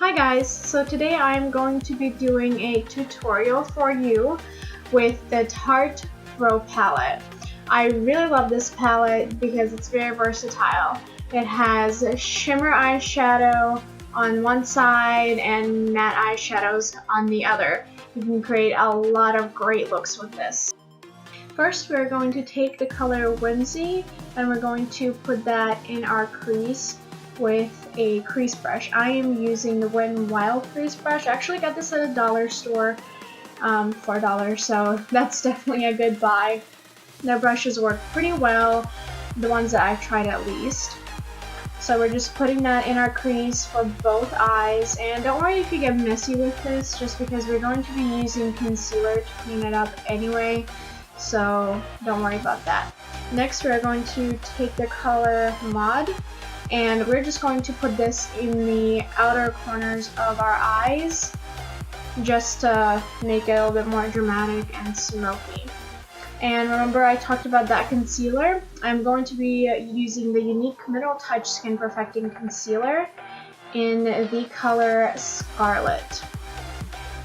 Hi guys, so today I'm going to be doing a tutorial for you with the Tarte Pro palette. I really love this palette because it's very versatile. It has shimmer eyeshadow on one side and matte eyeshadows on the other. You can create a lot of great looks with this. First, we're going to take the color Whimsy and we're going to put that in our crease with a crease brush. I am using the Wet n Wild crease brush. I actually got this at a dollar store for $1, so that's definitely a good buy. Their brushes work pretty well, the ones that I've tried at least. So we're just putting that in our crease for both eyes, and don't worry if you get messy with this, just because we're going to be using concealer to clean it up anyway, so don't worry about that. Next, we're going to take the color Mod, and we're just going to put this in the outer corners of our eyes just to make it a little bit more dramatic and smoky. And remember, I talked about that concealer. I'm going to be using the Unique Mineral Touch Skin Perfecting Concealer in the color Scarlet.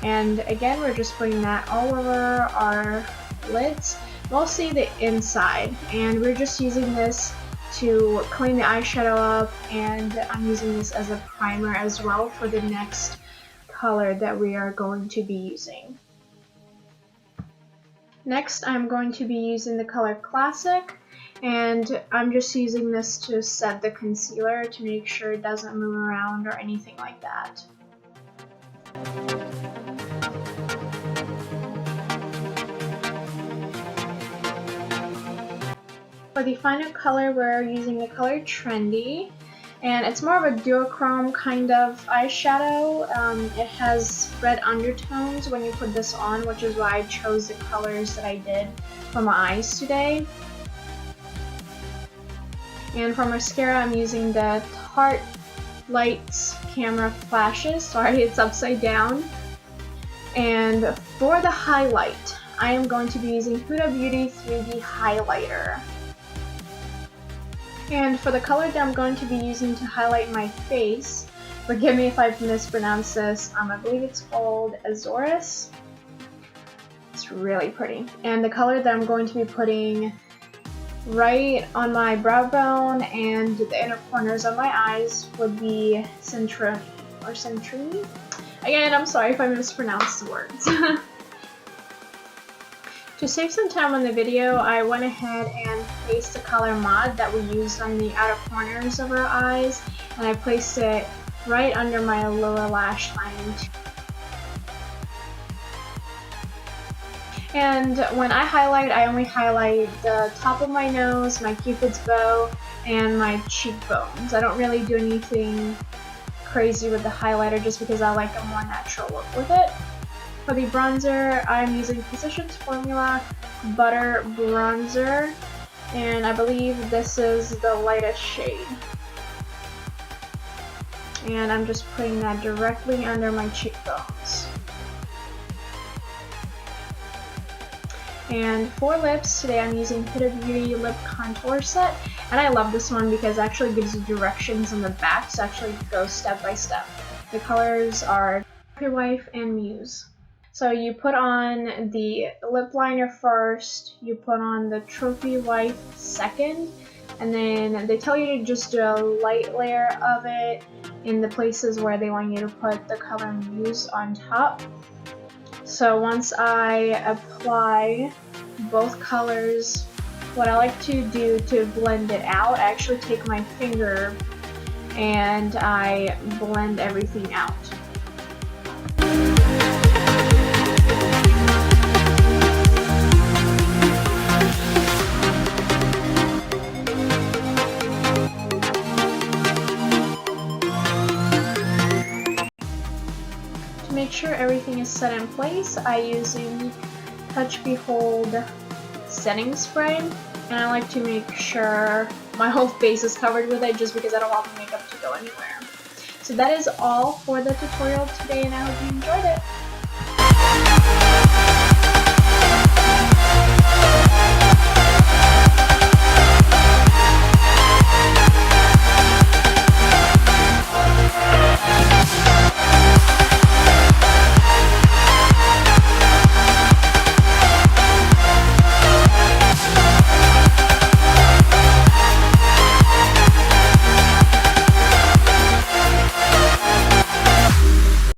And again, we're just putting that all over our lids, mostly the inside. And we're just using this to clean the eyeshadow up, and I'm using this as a primer as well for the next color that we are going to be using. Next, I'm going to be using the color Classic, and I'm just using this to set the concealer to make sure it doesn't move around or anything like that. For the final color, we're using the color Trendy, and it's more of a duochrome kind of eyeshadow. It has red undertones when you put this on, which is why I chose the colors that I did for my eyes today. And for mascara, I'm using the Tarte Lights Camera Flashes. Sorry, it's upside down. And for the highlight, I am going to be using Huda Beauty 3D Highlighter. And for the color that I'm going to be using to highlight my face, forgive me if I've mispronounced this, I believe it's called Azores. It's really pretty. And the color that I'm going to be putting right on my brow bone and the inner corners of my eyes would be Centrone, or Centrone? Again, I'm sorry if I mispronounced the words. To save some time on the video, I went ahead and placed the color Mod that we used on the outer corners of our eyes, and I placed it right under my lower lash line. And when I highlight, I only highlight the top of my nose, my cupid's bow, and my cheekbones. I don't really do anything crazy with the highlighter just because I like a more natural look with it. For the bronzer, I'm using Physicians Formula Butter Bronzer, and I believe this is the lightest shade. And I'm just putting that directly under my cheekbones. And for lips, today I'm using Huda Beauty Lip Contour Set, and I love this one because it actually gives you directions on the back, so actually go step by step. The colors are Your Wife and Muse. So you put on the lip liner first, you put on the Trophy Wife second, and then they tell you to just do a light layer of it in the places where they want you to put the color Muse on top. So once I apply both colors, what I like to do to blend it out, I actually take my finger and I blend everything out. To make sure everything is set in place, I use the Touch Behold setting spray, and I like to make sure my whole face is covered with it just because I don't want the makeup to go anywhere. So that is all for the tutorial today, and I hope you enjoyed it.